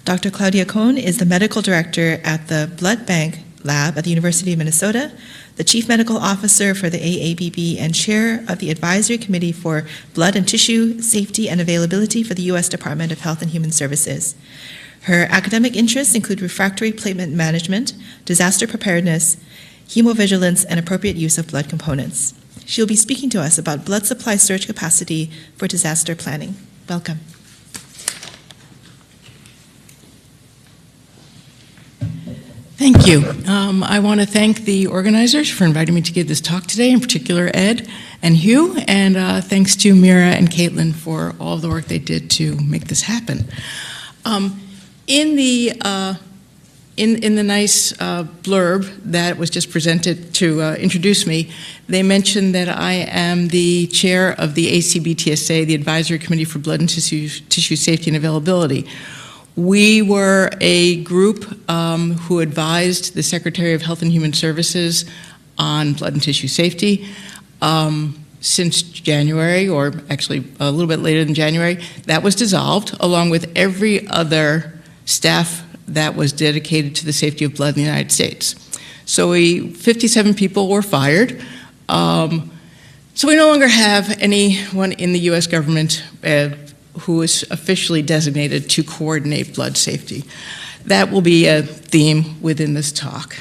Dr. Claudia Cohn is the medical director at the Blood Bank Lab at the University of Minnesota, the chief medical officer for the AABB, and chair of the advisory committee for blood and tissue safety and availability for the U.S. Department of Health and Human Services. Her academic interests include refractory platelet management, disaster preparedness, hemovigilance, and appropriate use of blood components. She'll be speaking to us about blood supply surge capacity for disaster planning. Welcome. Thank you. I want to thank the organizers for inviting me to give this talk today, in particular Ed and Hugh, and thanks to Mira and Caitlin for all the work they did to make this happen. In the nice blurb that was just presented to introduce me, they mentioned that I am the chair of the ACBTSA, the Advisory Committee for Blood and Tissue Safety and Availability. We were a group who advised the Secretary of Health and Human Services on blood and tissue safety since January, or actually a little bit later than January. That was dissolved, along with every other staff that was dedicated to the safety of blood in the United States. So 57 people were fired. So we no longer have anyone in the US government who is officially designated to coordinate blood safety. That will be a theme within this talk.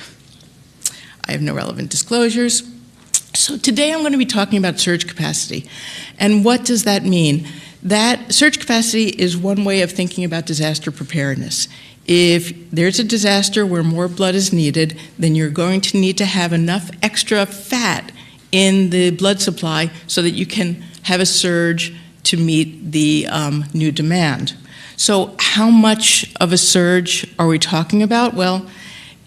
I have no relevant disclosures. So today I'm going to be talking about surge capacity. And what does that mean? That surge capacity is one way of thinking about disaster preparedness. If there's a disaster where more blood is needed, then you're going to need to have enough extra fat in the blood supply so that you can have a surge to meet the new demand. So how much of a surge are we talking about? Well,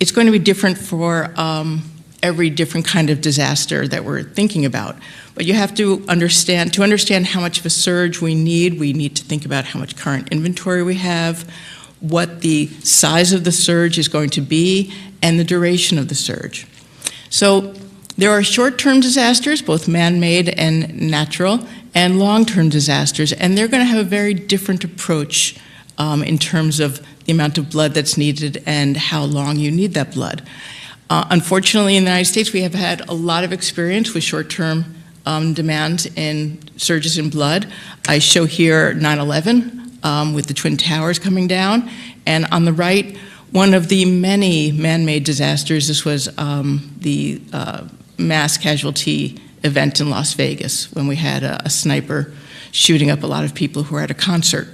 it's going to be different for every different kind of disaster that we're thinking about. But you have to understand how much of a surge we need to think about how much current inventory we have, what the size of the surge is going to be, and the duration of the surge. So there are short-term disasters, both man-made and natural, and long-term disasters, and they're going to have a very different approach in terms of the amount of blood that's needed and how long you need that blood. Unfortunately, in the United States, we have had a lot of experience with short-term demands in surges in blood. I show here 9/11 with the Twin Towers coming down, and on the right, one of the many man-made disasters. This was the mass casualty event in Las Vegas when we had a sniper shooting up a lot of people who were at a concert.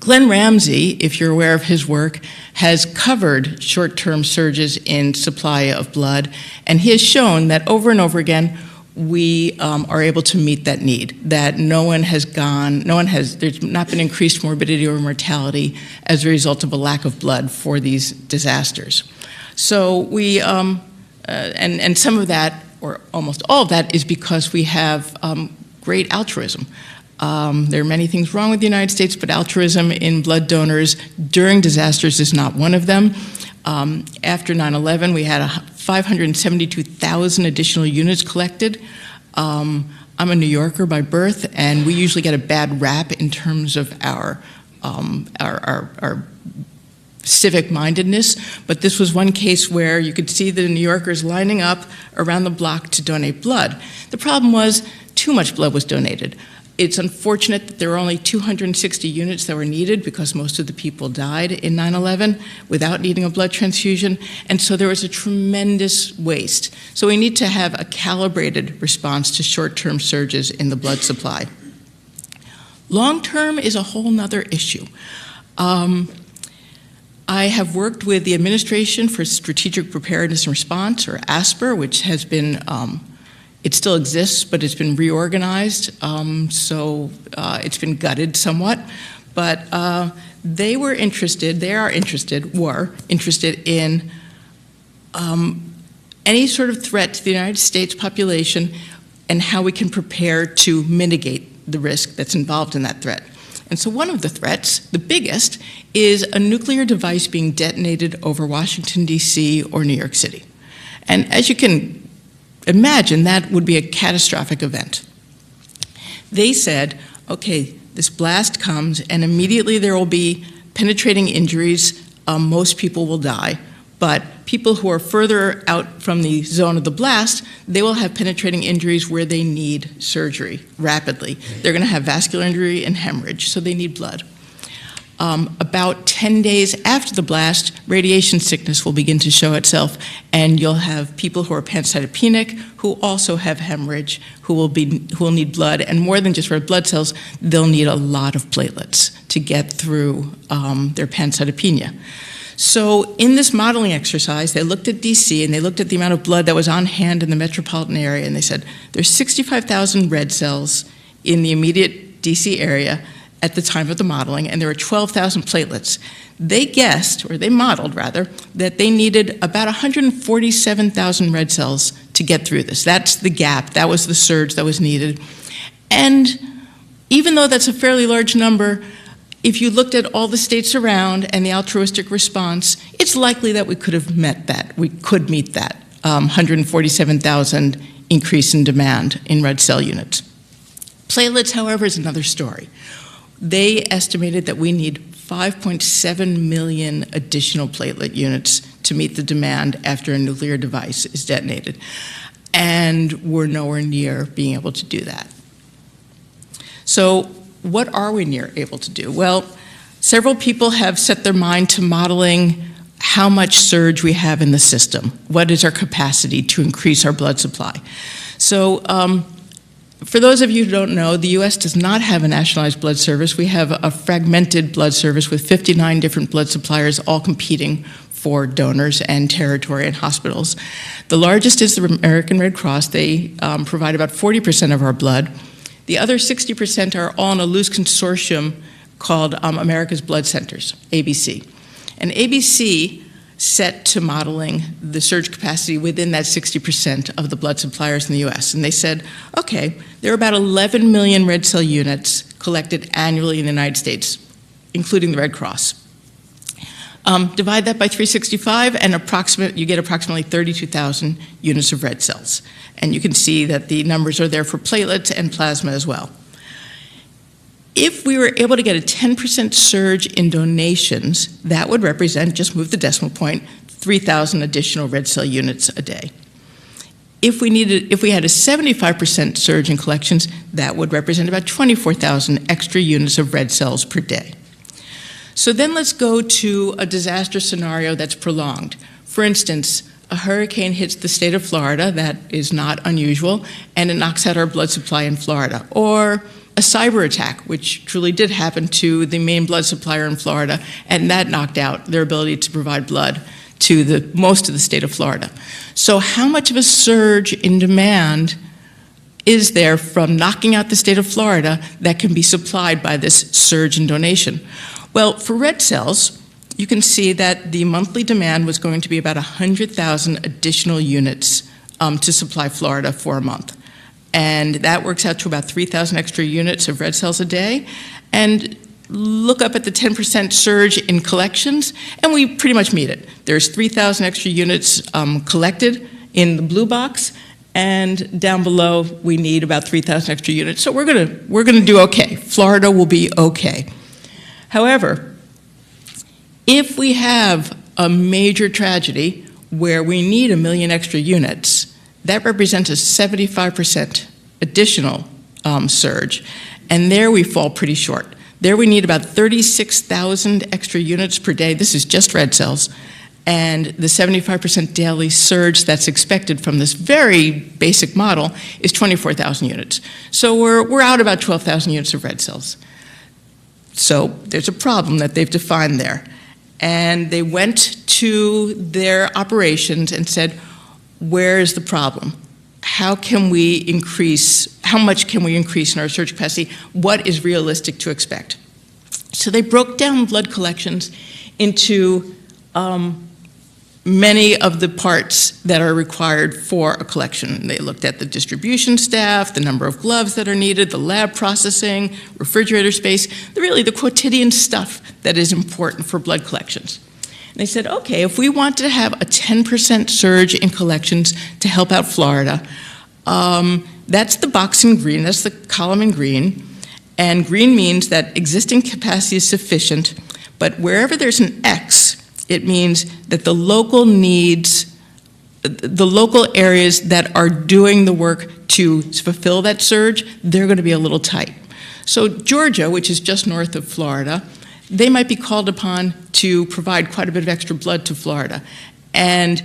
Glenn Ramsey, if you're aware of his work, has covered short-term surges in supply of blood, and he has shown that over and over again we are able to meet that need, that there's not been increased morbidity or mortality as a result of a lack of blood for these disasters. So we, and some of that, or almost all of that, is because we have great altruism. There are many things wrong with the United States, but altruism in blood donors during disasters is not one of them. After 9/11, we had 572,000 additional units collected. I'm a New Yorker by birth, and we usually get a bad rap in terms of our civic mindedness, but this was one case where you could see the New Yorkers lining up around the block to donate blood. The problem was too much blood was donated. It's unfortunate that there were only 260 units that were needed because most of the people died in 9/11 without needing a blood transfusion, and so there was a tremendous waste. So we need to have a calibrated response to short-term surges in the blood supply. Long-term is a whole nother issue. I have worked with the Administration for Strategic Preparedness and Response, or ASPR, which has been, it still exists, but it's been reorganized, so it's been gutted somewhat. But they were interested in any sort of threat to the United States population and how we can prepare to mitigate the risk that's involved in that threat. And so one of the threats, the biggest, is a nuclear device being detonated over Washington, D.C. or New York City. And as you can imagine, that would be a catastrophic event. They said, okay, this blast comes and immediately there will be penetrating injuries, most people will die. But people who are further out from the zone of the blast, they will have penetrating injuries where they need surgery rapidly. They're going to have vascular injury and hemorrhage, so they need blood. About 10 days after the blast, radiation sickness will begin to show itself, and you'll have people who are pancytopenic, who also have hemorrhage, who will need blood, and more than just red blood cells, they'll need a lot of platelets to get through their pancytopenia. So in this modeling exercise, they looked at DC and they looked at the amount of blood that was on hand in the metropolitan area, and they said there's 65,000 red cells in the immediate DC area at the time of the modeling, and there were 12,000 platelets. They guessed, or they modeled rather, that they needed about 147,000 red cells to get through this. That's the gap, that was the surge that was needed. And even though that's a fairly large number, if you looked at all the states around and the altruistic response, it's likely that we could have met that. We could meet that 147,000 increase in demand in red cell units. Platelets, however, is another story. They estimated that we need 5.7 million additional platelet units to meet the demand after a nuclear device is detonated. And we're nowhere near being able to do that. So what are we near able to do? Well, several people have set their mind to modeling how much surge we have in the system. What is our capacity to increase our blood supply? So for those of you who don't know, the US does not have a nationalized blood service. We have a fragmented blood service with 59 different blood suppliers all competing for donors and territory and hospitals. The largest is the American Red Cross. They provide about 40% of our blood. The other 60% are all in a loose consortium called America's Blood Centers, ABC. And ABC set to modeling the surge capacity within that 60% of the blood suppliers in the US. And they said, okay, there are about 11 million red cell units collected annually in the United States, including the Red Cross. Divide that by 365 and you get approximately 32,000 units of red cells. And you can see that the numbers are there for platelets and plasma as well. If we were able to get a 10% surge in donations, that would represent, just move the decimal point, 3,000 additional red cell units a day. If we had a 75% surge in collections, that would represent about 24,000 extra units of red cells per day. So then let's go to a disaster scenario that's prolonged. For instance, a hurricane hits the state of Florida, that is not unusual, and it knocks out our blood supply in Florida. Or a cyber attack, which truly did happen to the main blood supplier in Florida, and that knocked out their ability to provide blood to most of the state of Florida. So how much of a surge in demand is there from knocking out the state of Florida that can be supplied by this surge in donation? Well, for red cells, you can see that the monthly demand was going to be about 100,000 additional units to supply Florida for a month. And that works out to about 3,000 extra units of red cells a day. And look up at the 10% surge in collections, and we pretty much meet it. There's 3,000 extra units collected in the blue box, and down below we need about 3,000 extra units. So we're gonna do okay. Florida will be okay. However, if we have a major tragedy where we need 1 million extra units, that represents a 75% additional surge, and there we fall pretty short. There we need about 36,000 extra units per day. This is just red cells, and the 75% daily surge that's expected from this very basic model is 24,000 units. So we're out about 12,000 units of red cells. So there's a problem that they've defined there. And they went to their operations and said, where is the problem? How much can we increase in our surge capacity? What is realistic to expect? So they broke down blood collections into many of the parts that are required for a collection. They looked at the distribution staff, the number of gloves that are needed, the lab processing, refrigerator space, really the quotidian stuff that is important for blood collections. And they said, okay, if we want to have a 10% surge in collections to help out Florida, that's the box in green, that's the column in green, and green means that existing capacity is sufficient, But wherever there's an X, it means that the local needs, the local areas that are doing the work to fulfill that surge, they're going to be a little tight. So Georgia, which is just north of Florida, they might be called upon to provide quite a bit of extra blood to Florida. And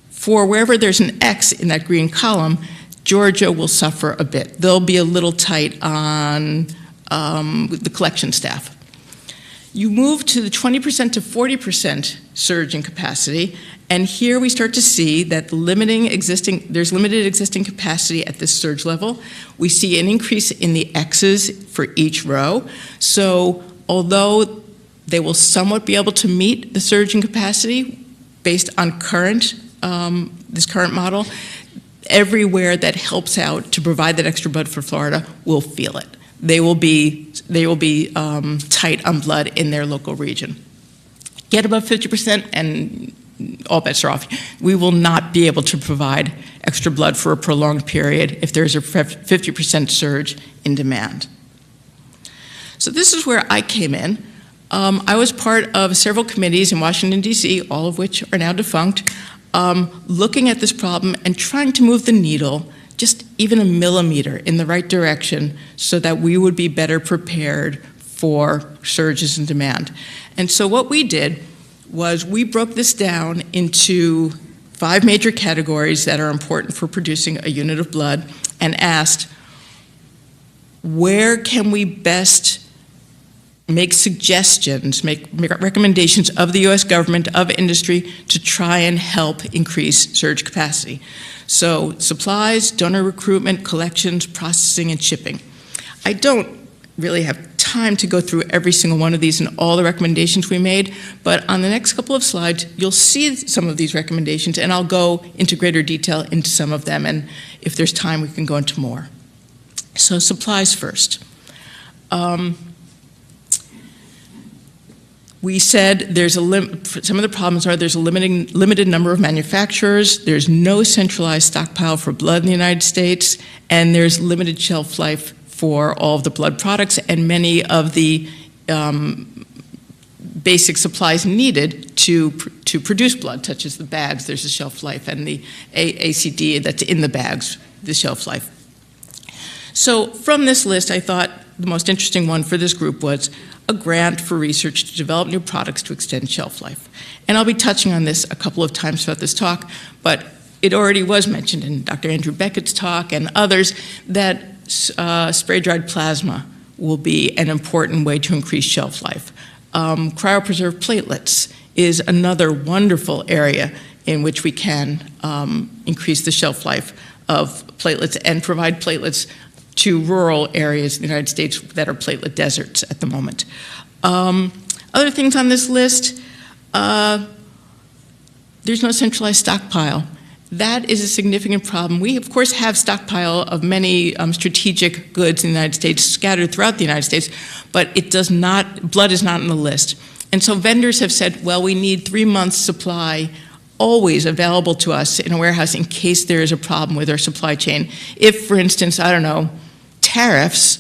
for wherever there's an X in that green column, Georgia will suffer a bit. They'll be a little tight on the collection staff. You move to the 20% to 40% surge in capacity, and here we start to see that there's limited existing capacity at this surge level. We see an increase in the X's for each row. So although they will somewhat be able to meet the surge in capacity based on this current model, everywhere that helps out to provide that extra blood for Florida will feel it. They will be tight on blood in their local region. Get above 50% and all bets are off. We will not be able to provide extra blood for a prolonged period if there's a 50% surge in demand. So this is where I came in. I was part of several committees in Washington, D.C., all of which are now defunct, looking at this problem and trying to move the needle just even a millimeter in the right direction so that we would be better prepared for surges in demand. And so what we did was we broke this down into 5 major categories that are important for producing a unit of blood and asked, where can we best make suggestions, make recommendations of the U.S. government, of industry, to try and help increase surge capacity. So supplies, donor recruitment, collections, processing, and shipping. I don't really have time to go through every single one of these and all the recommendations we made, but on the next couple of slides, you'll see some of these recommendations, and I'll go into greater detail into some of them, and if there's time, we can go into more. So supplies first. We said some of the problems are there's a limited number of manufacturers, there's no centralized stockpile for blood in the United States, and there's limited shelf life for all of the blood products, and many of the basic supplies needed to produce blood, such as the bags, there's a shelf life, and the ACD that's in the bags, the shelf life. So from this list, I thought the most interesting one for this group was a grant for research to develop new products to extend shelf life. And I'll be touching on this a couple of times throughout this talk, but it already was mentioned in Dr. Andrew Beckett's talk and others that spray-dried plasma will be an important way to increase shelf life. Cryopreserved platelets is another wonderful area in which we can increase the shelf life of platelets and provide platelets to rural areas in the United States that are platelet deserts at the moment. Other things on this list, there's no centralized stockpile. That is a significant problem. We, of course, have stockpile of many strategic goods in the United States scattered throughout the United States, but it does not, blood is not on the list. And so vendors have said, well, we need 3 months supply always available to us in a warehouse in case there is a problem with our supply chain. If, for instance, I don't know, tariffs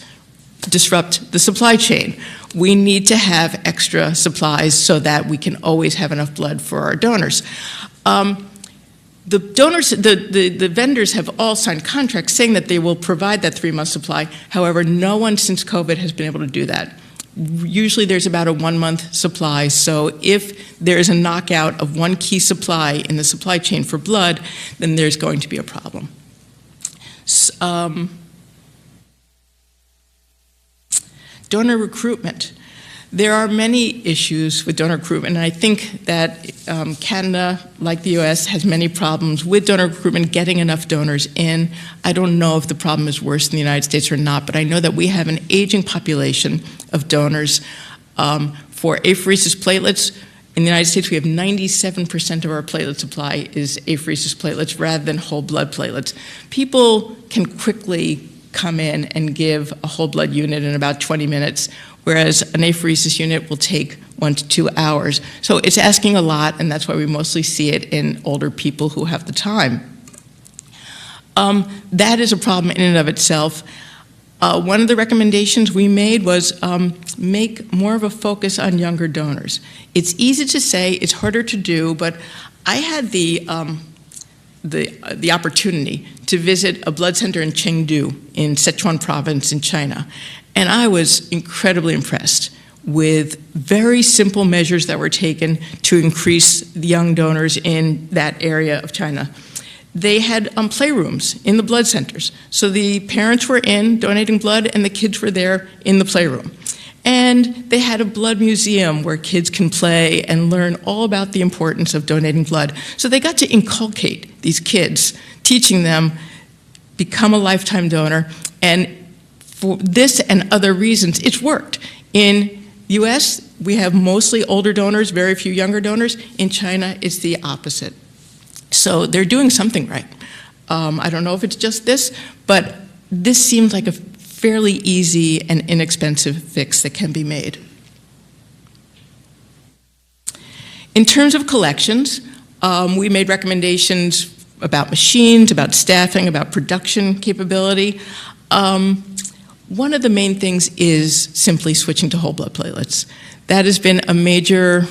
disrupt the supply chain, we need to have extra supplies so that we can always have enough blood for our donors. The vendors have all signed contracts saying that they will provide that 3-month supply. However, no one since COVID has been able to do that. Usually there's about a 1-month supply, so if there is a knockout of one key supply in the supply chain for blood, then there's going to be a problem. Donor recruitment. There are many issues with donor recruitment, and I think that Canada, like the US, has many problems with donor recruitment, getting enough donors in. I don't know if the problem is worse in the United States or not, but I know that we have an aging population of donors. For apheresis platelets, in the United States, we have 97% of our platelet supply is apheresis platelets rather than whole blood platelets. People can quickly come in and give a whole blood unit in about 20 minutes, whereas an apheresis unit will take 1 to 2 hours. So it's asking a lot, and that's why we mostly see it in older people who have the time. That is a problem in and of itself. One of the recommendations we made was make more of a focus on younger donors. It's easy to say, it's harder to do, but I had the opportunity to visit a blood center in Chengdu in Sichuan province in China, and I was incredibly impressed with very simple measures that were taken to increase the young donors in that area of China. They had playrooms in the blood centers. So the parents were in donating blood and the kids were there in the playroom. And they had a blood museum where kids can play and learn all about the importance of donating blood. So they got to inculcate these kids, teaching them, become a lifetime donor. And for this and other reasons, it's worked. In US, we have mostly older donors, very few younger donors. In China, it's the opposite. So they're doing something right. I don't know if it's just this, but this seems like a fairly easy and inexpensive fix that can be made. In terms of collections, we made recommendations about machines, about staffing, about production capability. One of the main things is simply switching to whole blood platelets. That has been a major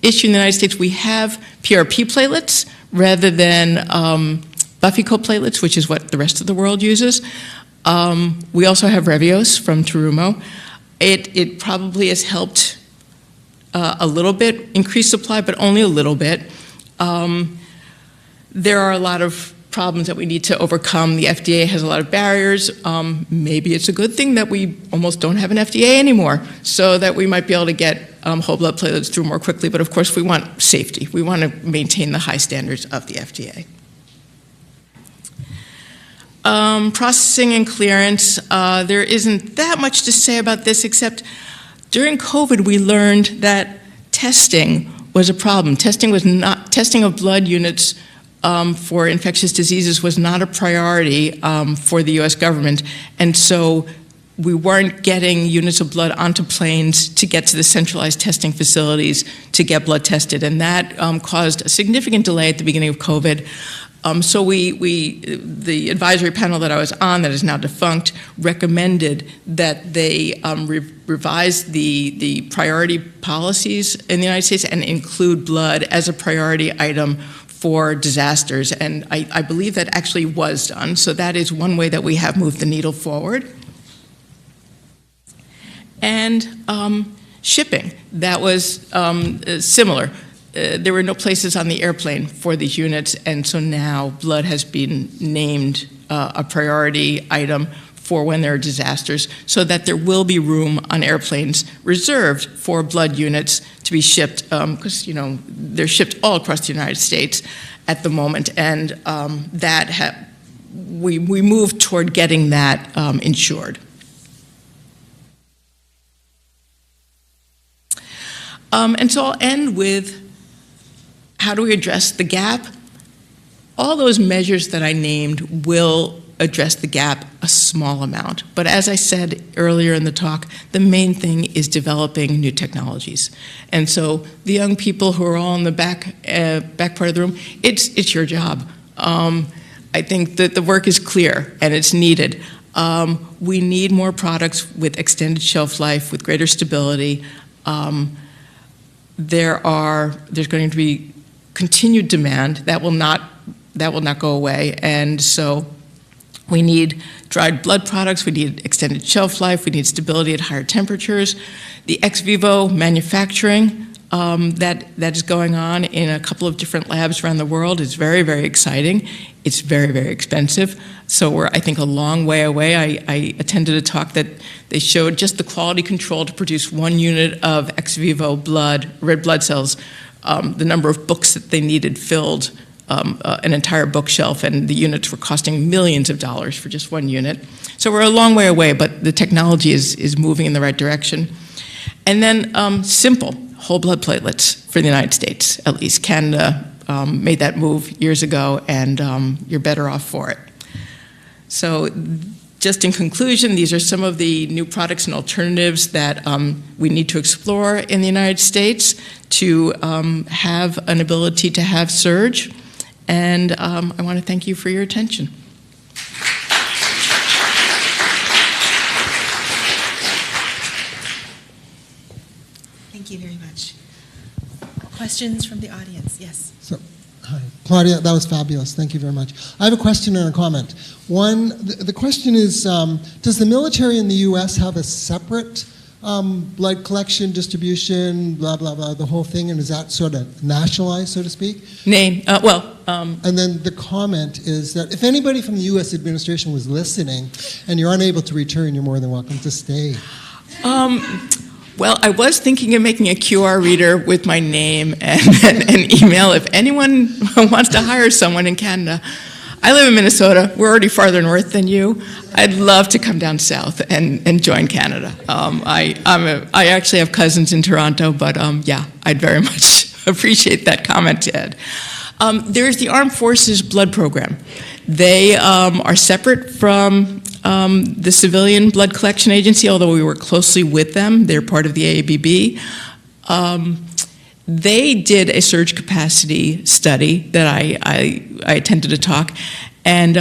issue in the United States. We have PRP platelets rather than Buffy-coat platelets, which is what the rest of the world uses. We also have Revios from Terumo. It probably has helped a little bit increase supply, but only a little bit. There are a lot of problems that we need to overcome. The FDA has a lot of barriers. Maybe it's a good thing that we almost don't have an FDA anymore, so that we might be able to get whole blood platelets through more quickly. But of course, we want safety. We want to maintain the high standards of the FDA. Processing and clearance, there isn't that much to say about this, except during COVID, we learned that testing was a problem. Testing of blood units for infectious diseases was not a priority for the US government. And so we weren't getting units of blood onto planes to get to the centralized testing facilities to get blood tested. And that caused a significant delay at the beginning of COVID. So the advisory panel that I was on, that is now defunct, recommended that they revise the priority policies in the United States and include blood as a priority item for disasters. And I believe that actually was done. So that is one way that we have moved the needle forward. And shipping, that was similar. There were no places on the airplane for these units, and so now blood has been named a priority item for when there are disasters, so that there will be room on airplanes reserved for blood units to be shipped, because they're shipped all across the United States at the moment, and we moved toward getting that insured. And so I'll end with, how do we address the gap? All those measures that I named will address the gap a small amount. But as I said earlier in the talk, the main thing is developing new technologies. And so the young people who are all in the back part of the room, it's your job. I think that the work is clear and it's needed. We need more products with extended shelf life, with greater stability. There's going to be continued demand that will not go away, and so we need dried blood products, we need extended shelf life, we need stability at higher temperatures. The ex vivo manufacturing that is going on in a couple of different labs around the world is very, very exciting. It's very, very expensive. So we're, I think, a long way away. I attended a talk that they showed just the quality control to produce 1 unit of ex vivo blood, red blood cells, the number of books that they needed filled an entire bookshelf, and the units were costing millions of dollars for just 1 unit. So we're a long way away, but the technology is moving in the right direction. And then simple whole blood platelets for the United States, at least. Canada made that move years ago, and you're better off for it. So just in conclusion, these are some of the new products and alternatives that we need to explore in the United States to have an ability to have surge. And I want to thank you for your attention. Thank you very much. Questions from the audience? Yes. So, hi, Claudia, that was fabulous. Thank you very much. I have a question and a comment. One, the question is, does the military in the U.S. have a separate blood collection, distribution, blah, blah, blah, the whole thing, and is that sort of nationalized, so to speak? And then the comment is that if anybody from the U.S. administration was listening and you're unable to return, you're more than welcome to stay. Well, I was thinking of making a QR reader with my name and an email if anyone wants to hire someone in Canada. I live in Minnesota. We're already farther north than you. I'd love to come down south and join Canada. I actually have cousins in Toronto, but yeah, I'd very much appreciate that comment, Ted. There's the Armed Forces Blood Program. They are separate from the Civilian Blood Collection Agency, although we work closely with them. They're part of the AABB. They did a surge capacity study that I attended a talk, and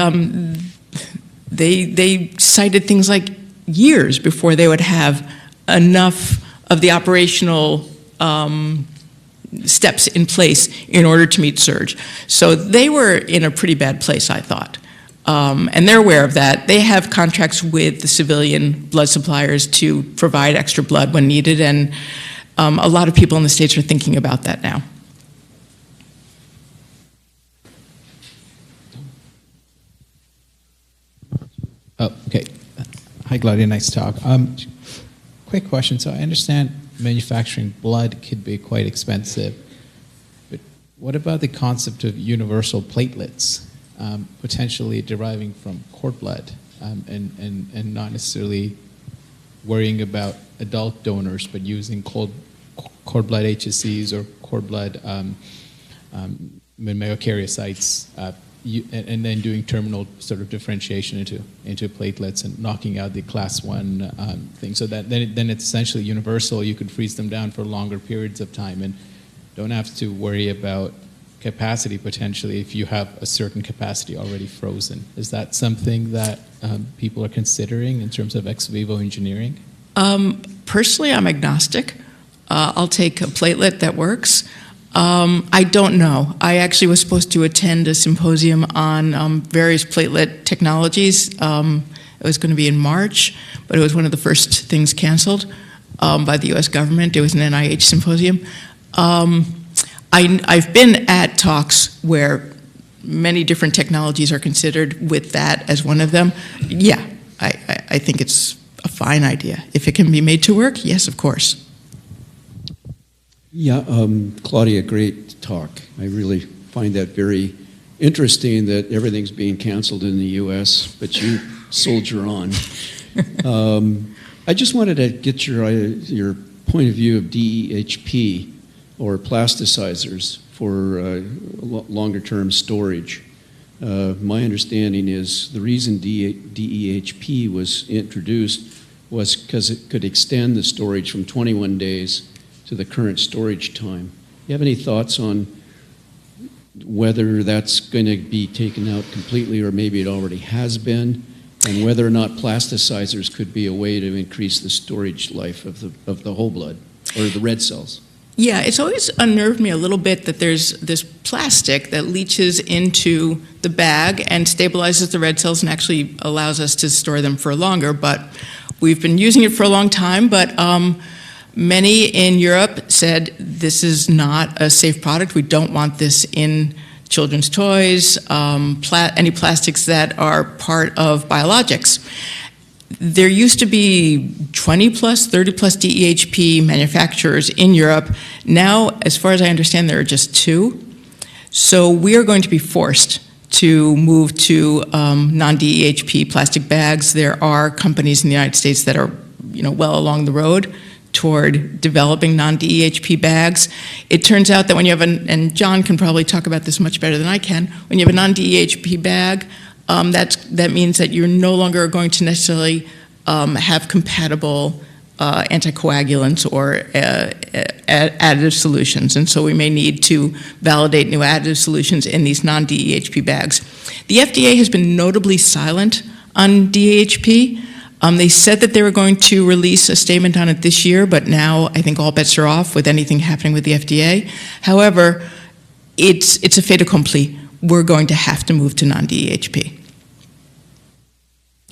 they cited things like years before they would have enough of the operational steps in place in order to meet surge. So they were in a pretty bad place, I thought. And they're aware of that. They have contracts with the civilian blood suppliers to provide extra blood when needed, and a lot of people in the States are thinking about that now. Oh, okay. Hi, Claudia. Nice talk. Quick question. So I understand manufacturing blood could be quite expensive, but what about the concept of universal platelets, potentially deriving from cord blood, and not necessarily worrying about adult donors, but using cord blood HSCs or cord blood megakaryocytes, and then doing terminal sort of differentiation into platelets and knocking out the class 1 thing. So that then it's essentially universal. You could freeze them down for longer periods of time and don't have to worry about capacity potentially if you have a certain capacity already frozen. Is that something that people are considering in terms of ex vivo engineering? Personally, I'm agnostic. I'll take a platelet that works. I don't know. I actually was supposed to attend a symposium on various platelet technologies. It was going to be in March, but it was one of the first things canceled by the U.S. government. It was an NIH symposium. I've been at talks where many different technologies are considered, with that as one of them. Yeah, I think it's a fine idea. If it can be made to work, yes, of course. Yeah, Claudia, great talk. I really find that very interesting that everything's being canceled in the U.S., but you soldier on. I just wanted to get your point of view of DEHP, or plasticizers, for longer-term storage. My understanding is the reason DEHP was introduced was because it could extend the storage from 21 days to the current storage time. You have any thoughts on whether that's going to be taken out completely, or maybe it already has been, and whether or not plasticizers could be a way to increase the storage life of the whole blood, or the red cells? Yeah, it's always unnerved me a little bit that there's this plastic that leaches into the bag and stabilizes the red cells and actually allows us to store them for longer. But we've been using it for a long time, but many in Europe said this is not a safe product. We don't want this in children's toys, any plastics that are part of biologics. There used to be 20 plus, 30 plus DEHP manufacturers in Europe. Now, as far as I understand, there are just 2. So we are going to be forced to move to non-DEHP plastic bags. There are companies in the United States that are, well along the road toward developing non-DEHP bags. It turns out that when you have and John can probably talk about this much better than I can, when you have a non-DEHP bag, that means that you're no longer going to necessarily have compatible anticoagulants or additive solutions. And so we may need to validate new additive solutions in these non-DEHP bags. The FDA has been notably silent on DEHP. They said that they were going to release a statement on it this year, but now I think all bets are off with anything happening with the FDA. However, it's a fait accompli. We're going to have to move to non-DEHP.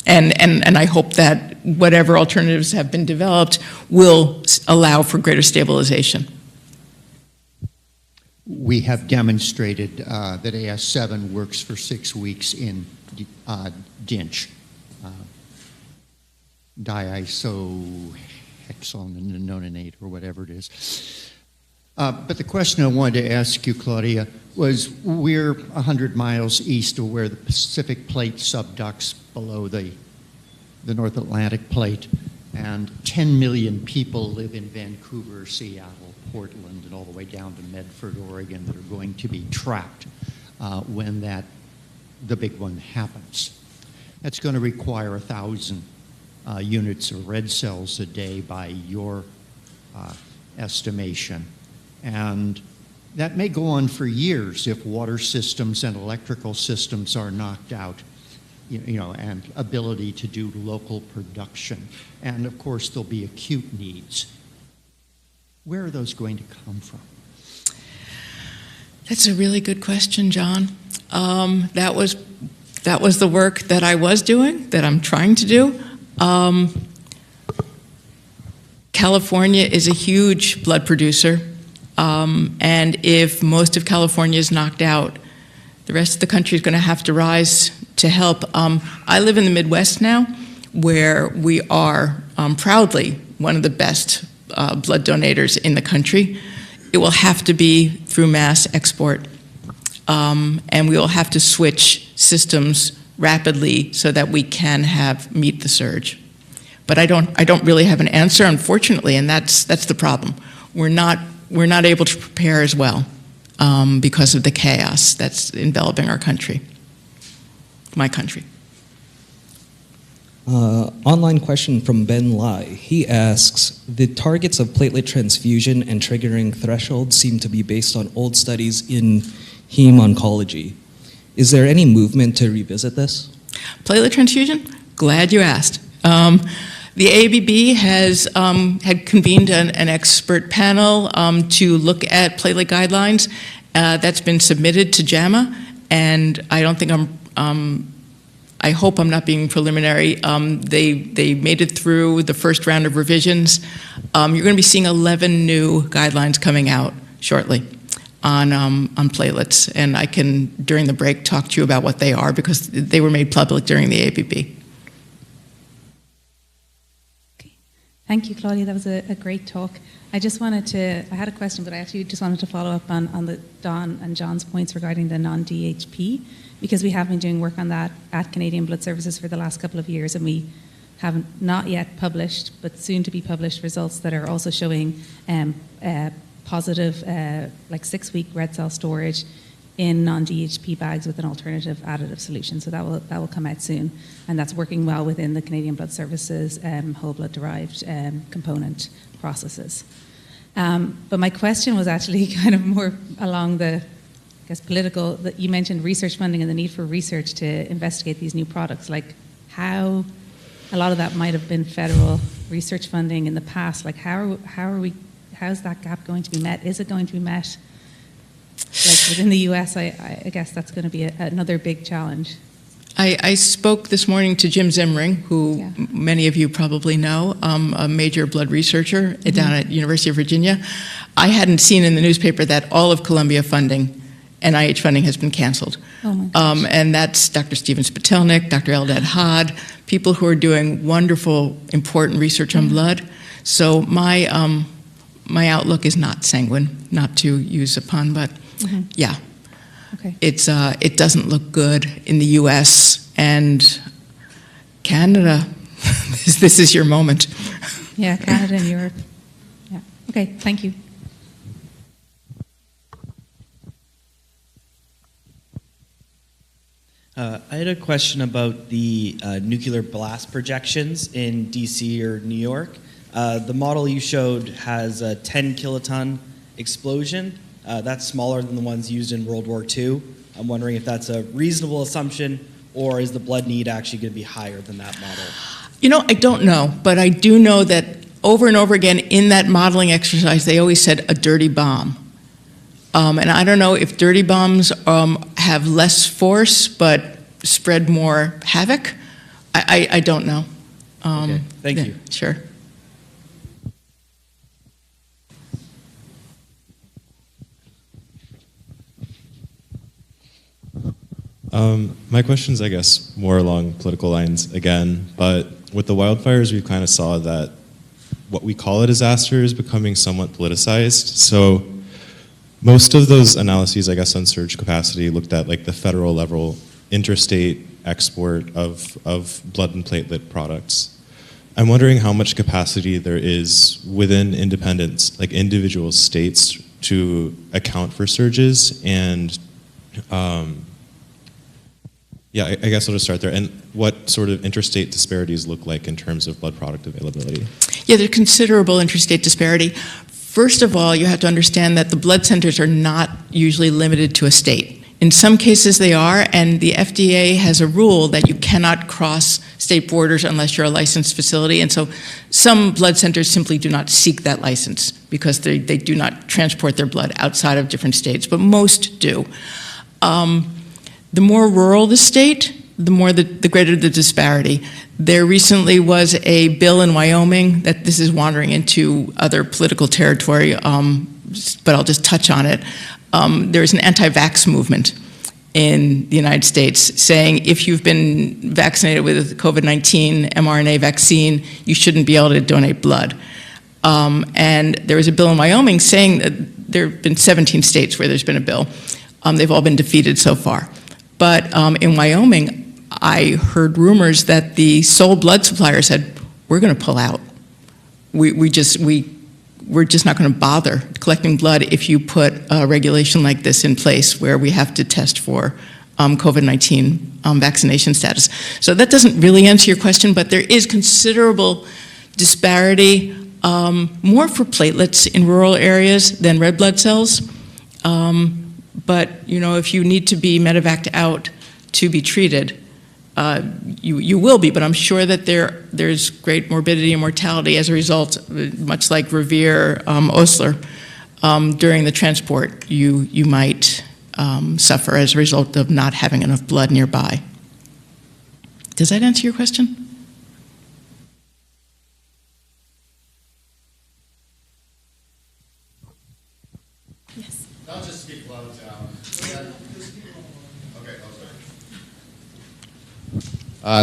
And I hope that whatever alternatives have been developed will allow for greater stabilization. We have demonstrated that AS7 works for 6 weeks in DINCH, diisohexonononate, or whatever it is. But the question I wanted to ask you, Claudia, was we're 100 miles east of where the Pacific Plate subducts below the North Atlantic Plate, and 10 million people live in Vancouver, Seattle, Portland, and all the way down to Medford, Oregon, that are going to be trapped when the big one happens. That's going to require 1,000 units of red cells a day by your estimation. And that may go on for years if water systems and electrical systems are knocked out, and ability to do local production. And of course, there'll be acute needs. Where are those going to come from? That's a really good question, John. That was the work that I was doing, that I'm trying to do. California is a huge blood producer, and if most of California is knocked out, the rest of the country is going to have to rise to help. I live in the Midwest now, where we are proudly one of the best blood donators in the country. It will have to be through mass export, and we will have to switch systems rapidly so that we can meet the surge. But I don't really have an answer, unfortunately, and that's the problem. We're not able to prepare as well because of the chaos that's enveloping our country, my country. Online question from Ben Lai. He asks, the targets of platelet transfusion and triggering thresholds seem to be based on old studies in heme oncology. Is there any movement to revisit this? Platelet transfusion? Glad you asked. The AABB has had convened an expert panel to look at platelet guidelines. That's been submitted to JAMA, and I don't think I hope I'm not being preliminary. They made it through the first round of revisions. You're going to be seeing 11 new guidelines coming out shortly on platelets, and I can, during the break, talk to you about what they are because they were made public during the AABB. Thank you, Claudia. That was a great talk. I had a question, but I actually just wanted to follow up on the Don and John's points regarding the non-DHP, because we have been doing work on that at Canadian Blood Services for the last couple of years, and we have not yet published, but soon to be published, results that are also showing positive, like 6-week red cell storage in non-DHP bags with an alternative additive solution. So that will come out soon, and that's working well within the Canadian Blood Services whole blood derived component processes. But my question was actually kind of more along the, I guess, political. That you mentioned research funding and the need for research to investigate these new products. Like how a lot of that might have been federal research funding in the past. Like how's that gap going to be met? Is it going to be met? Like within the U.S., I guess that's going to be another big challenge. I spoke this morning to Jim Zimring, who many of you probably know, a major blood researcher down at University of Virginia. I hadn't seen in the newspaper that all of Columbia funding, NIH funding, has been canceled. Oh my gosh. And that's Dr. Steven Spitelnik, Dr. Eldad Had, people who are doing wonderful, important research on blood. So my outlook is not sanguine, not to use a pun, but yeah. Okay. It doesn't look good in the U.S. and Canada. This is your moment. Yeah, Canada and Europe. Yeah. Okay, thank you. I had a question about the nuclear blast projections in DC or New York. The model you showed has a 10 kiloton explosion. That's smaller than the ones used in World War II. I'm wondering if that's a reasonable assumption, or is the blood need actually going to be higher than that model? You know, I don't know, but I do know that over and over again in that modeling exercise, they always said a dirty bomb. And I don't know if dirty bombs have less force but spread more havoc. I don't know. Okay, thank you. Sure. My question's, I guess, more along political lines again, but with the wildfires, we kind of saw that what we call a disaster is becoming somewhat politicized. So most of those analyses, I guess, on surge capacity looked at like the federal level interstate export of blood and platelet products. I'm wondering how much capacity there is within independents, like individual states, to account for surges, and yeah, I guess I'll just start there. And what sort of interstate disparities look like in terms of blood product availability? Yeah, there's considerable interstate disparity. First of all, you have to understand that the blood centers are not usually limited to a state. In some cases they are, and the FDA has a rule that you cannot cross state borders unless you're a licensed facility, and so some blood centers simply do not seek that license because they do not transport their blood outside of different states, but most do. The more rural the state, the greater the disparity. There recently was a bill in Wyoming that this is wandering into other political territory, but I'll just touch on it. There's an anti-vax movement in the United States saying if you've been vaccinated with COVID-19 mRNA vaccine, you shouldn't be able to donate blood. And there was a bill in Wyoming saying that there have been 17 states where there's been a bill. They've all been defeated so far. But in Wyoming, I heard rumors that the sole blood supplier said, we're going to pull out. We're just not going to bother collecting blood if you put a regulation like this in place where we have to test for COVID-19 vaccination status. So that doesn't really answer your question, but there is considerable disparity, more for platelets in rural areas than red blood cells. But you know, if you need to be medevaced out to be treated, you will be. But I'm sure that there's great morbidity and mortality as a result, much like Revere, Osler. During the transport, you might suffer as a result of not having enough blood nearby. Does that answer your question? Yes. I'll just speak loud.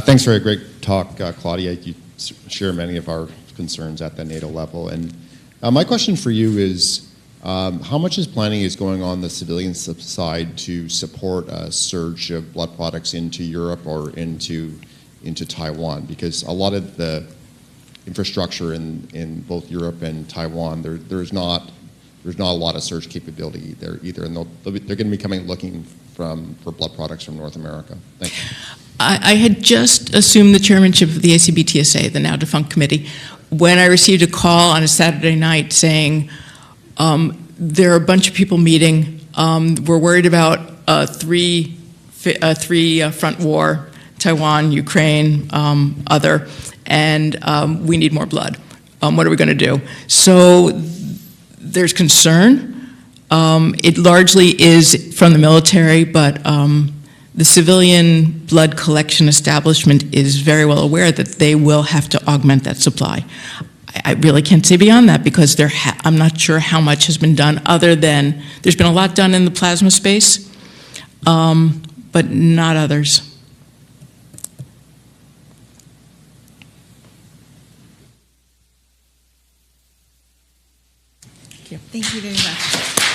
Thanks for a great talk, Claudia. You share many of our concerns at the NATO level. And my question for you is, how much planning is going on the civilian side to support a surge of blood products into Europe or into Taiwan? Because a lot of the infrastructure in both Europe and Taiwan, there's not a lot of surge capability there either, and they're going to be coming looking for blood products from North America. Thank you. I had just assumed the chairmanship of the ACBTSA, the now defunct committee, when I received a call on a Saturday night saying, there are a bunch of people meeting, we're worried about a three front war, Taiwan, Ukraine, other, and we need more blood. What are we going to do? So there's concern. It largely is from the military, but the civilian blood collection establishment is very well aware that they will have to augment that supply. I really can't say beyond that because I'm not sure how much has been done other than there's been a lot done in the plasma space, but not others. Thank you very much.